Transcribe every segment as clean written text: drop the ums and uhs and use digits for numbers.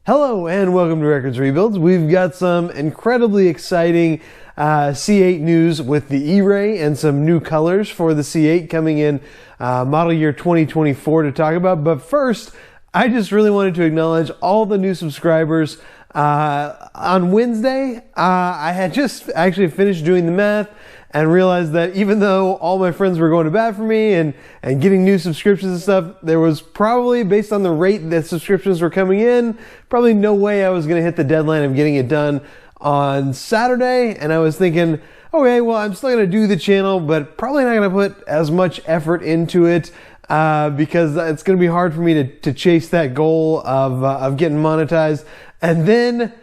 Hello and welcome to Records Rebuilds. We've got some incredibly exciting C8 news with the E Ray and some new colors for the C8 coming in model year 2024 to talk about. But first, I just really wanted to acknowledge all the new subscribers. On Wednesday, I had just actually finished doing the math and realized that even though all my friends were going to bat for me and getting new subscriptions and stuff, there was probably, based on the rate that subscriptions were coming in, probably no way I was going to hit the deadline of getting it done on Saturday. And I was thinking, okay, well, I'm still going to do the channel, but probably not going to put as much effort into it because it's going to be hard for me to chase that goal of getting monetized. And then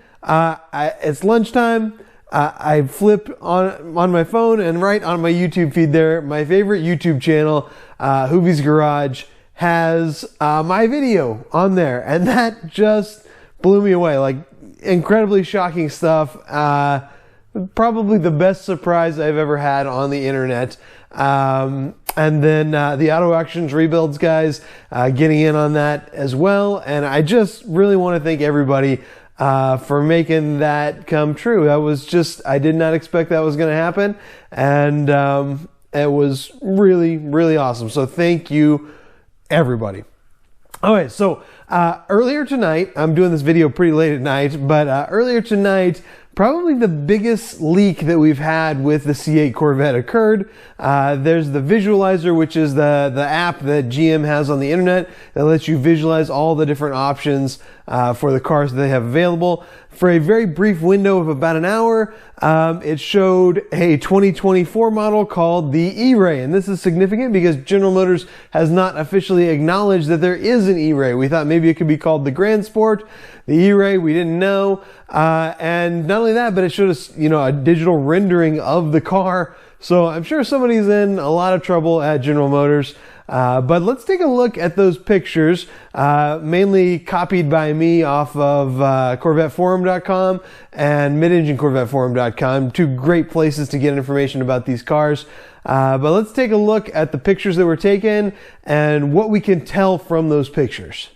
it's lunchtime. I flip on my phone, and right on my YouTube feed there, my favorite YouTube channel, Hoobie's Garage, has my video on there, and that just blew me away. Like, incredibly shocking stuff. Probably the best surprise I've ever had on the internet. And then the Auto Auctions Rebuilds guys getting in on that as well. And I just really want to thank everybody for making that come true. That was just, I did not expect that was going to happen. And it was really, really awesome. So thank you, everybody. Okay, so earlier tonight, I'm doing this video pretty late at night, but earlier tonight, probably the biggest leak that we've had with the C8 Corvette occurred. There's the visualizer, which is the app that GM has on the internet that lets you visualize all the different options for the cars that they have available. For a very brief window of about an hour, it showed a 2024 model called the E Ray. And this is significant because General Motors has not officially acknowledged that there is an E Ray. We thought maybe it could be called the Grand Sport. The E Ray, we didn't know. And not only that, but it showed us, a digital rendering of the car. So I'm sure somebody's in a lot of trouble at General Motors. But let's take a look at those pictures, mainly copied by me off of CorvetteForum.com and MidEngineCorvetteForum.com, two great places to get information about these cars. But let's take a look at the pictures that were taken and what we can tell from those pictures.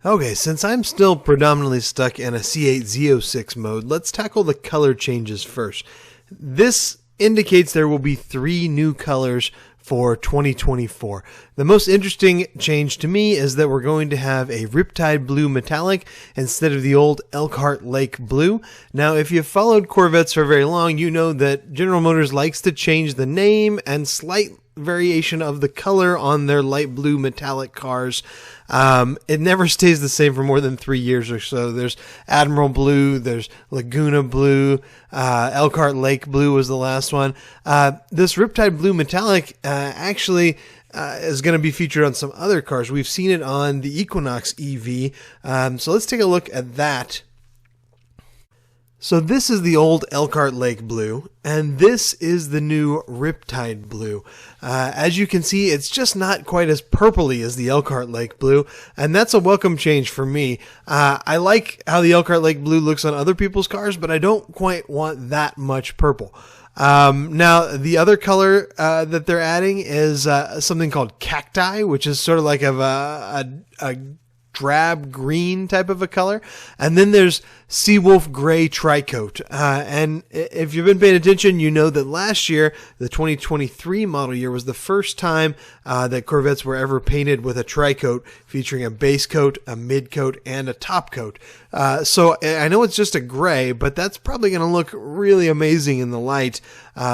Okay, since I'm still predominantly stuck in a C8 Z06 mode, let's tackle the color changes first. This indicates there will be 3 new colors for 2024. The most interesting change to me is that we're going to have a Riptide Blue Metallic instead of the old Elkhart Lake Blue. Now, if you've followed Corvettes for very long, you know that General Motors likes to change the name and slight variation of the color on their light blue metallic cars. It never stays the same for more than 3 years or so. There's Admiral Blue, there's Laguna Blue, Elkhart Lake Blue was the last one. This Riptide Blue Metallic actually is going to be featured on some other cars. We've seen it on the Equinox EV. So let's take a look at that. So this is the old Elkhart Lake Blue, and this is the new Riptide Blue. As you can see, it's just not quite as purpley as the Elkhart Lake Blue, and that's a welcome change for me. I like how the Elkhart Lake Blue looks on other people's cars, but I don't quite want that much purple. Now, the other color that they're adding is something called Cacti, which is sort of like a drab green type of a color. And then there's Seawolf Gray Tricoat. And if you've been paying attention, you know that last year, the 2023 model year, was the first time that Corvettes were ever painted with a tricoat featuring a base coat, a mid coat, and a top coat. So I know it's just a gray, but that's probably going to look really amazing in the light.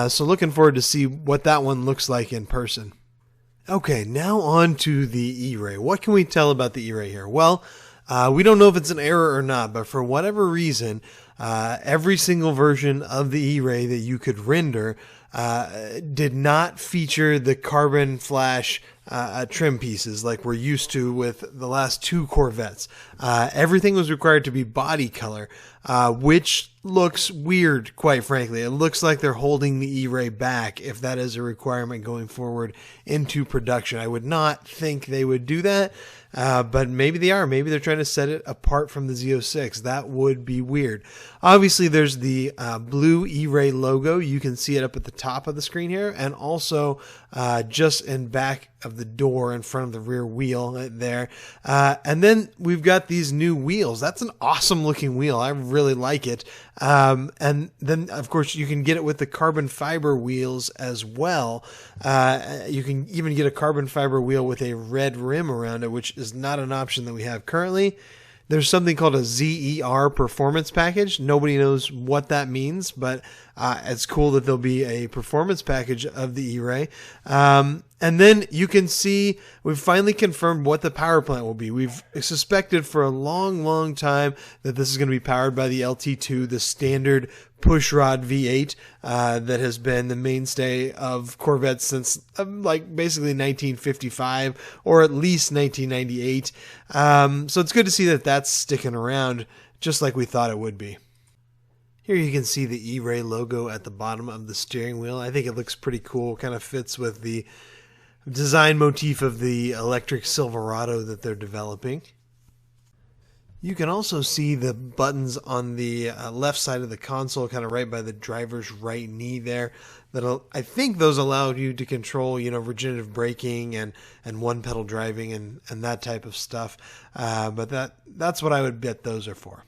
So looking forward to see what that one looks like in person. Okay, now on to the E Ray. What can we tell about the E Ray here? Well, we don't know if it's an error or not, but for whatever reason, every single version of the E Ray that you could render did not feature the carbon flash trim pieces like we're used to with the last 2 Corvettes. Everything was required to be body color, which looks weird, quite frankly. It looks like they're holding the E Ray back if that is a requirement going forward into production. I would not think they would do that, but maybe they are. Maybe they're trying to set it apart from the Z06. That would be weird. Obviously, there's the blue E Ray logo. You can see it up at the top of the screen here, and also just in back of of the door in front of the rear wheel right there. And then we've got these new wheels. That's an awesome looking wheel. I really like it. And then of course you can get it with the carbon fiber wheels as well. You can even get a carbon fiber wheel with a red rim around it, which is not an option that we have currently. There's something called a ZER performance package. Nobody knows what that means, but it's cool that there'll be a performance package of the E Ray. And then you can see we've finally confirmed what the power plant will be. We've suspected for a long, long time that this is going to be powered by the LT2, the standard pushrod V8 that has been the mainstay of Corvettes since like basically 1955 or at least 1998. So it's good to see that that's sticking around just like we thought it would be. Here you can see the E Ray logo at the bottom of the steering wheel. I think it looks pretty cool. Kind of fits with the design motif of the electric Silverado that they're developing. You can also see the buttons on the left side of the console, kind of right by the driver's right knee there. I think those allow you to control, regenerative braking and one pedal driving and that type of stuff. But that's what I would bet those are for.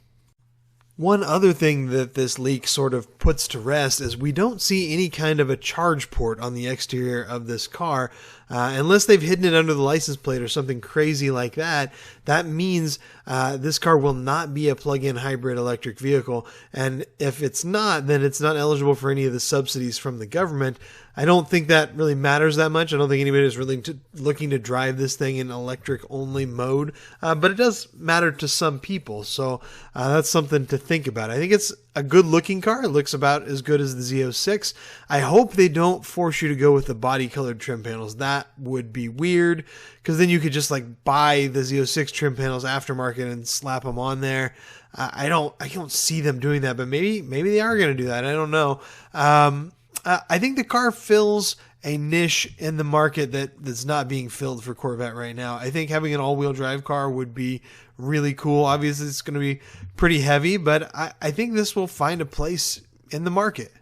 One other thing that this leak sort of puts to rest is we don't see any kind of a charge port on the exterior of this car. Unless they've hidden it under the license plate or something crazy like that. That means this car will not be a plug-in hybrid electric vehicle. And if it's not, then it's not eligible for any of the subsidies from the government. I don't think that really matters that much. I don't think anybody is really looking to drive this thing in electric-only mode. But it does matter to some people. So that's something to think about. I think it's a good-looking car. It looks about as good as the Z06. I hope they don't force you to go with the body-colored trim panels. That would be weird, because then you could just like buy the Z06 trim panels aftermarket and slap them on there. I don't see them doing that, but maybe they are going to do that. I don't know. I think the car fills a niche in the market that's not being filled for Corvette right now. I think having an all-wheel drive car would be really cool. Obviously, it's going to be pretty heavy, but I think this will find a place in the market.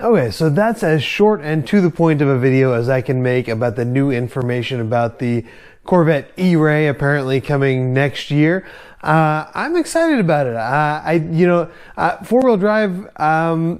Okay, so that's as short and to the point of a video as I can make about the new information about the Corvette E Ray apparently coming next year. I'm excited about it. Four-wheel drive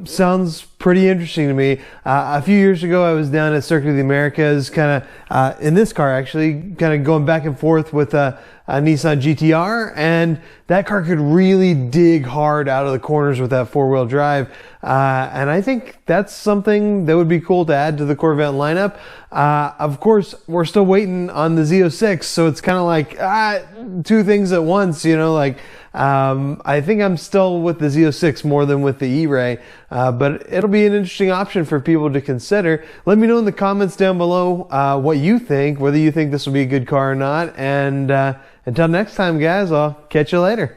sounds pretty interesting to me. A few years ago, I was down at Circuit of the Americas, kind of in this car actually, kind of going back and forth with a Nissan GTR, and that car could really dig hard out of the corners with that four-wheel drive. And I think that's something that would be cool to add to the Corvette lineup. Of course, we're still waiting on the Z06, so it's kind of like two things at once, I think I'm still with the Z06 more than with the E Ray, but it'll be an interesting option for people to consider. Let me know in the comments down below what you think, whether you think this will be a good car or not. And until next time, guys, I'll catch you later.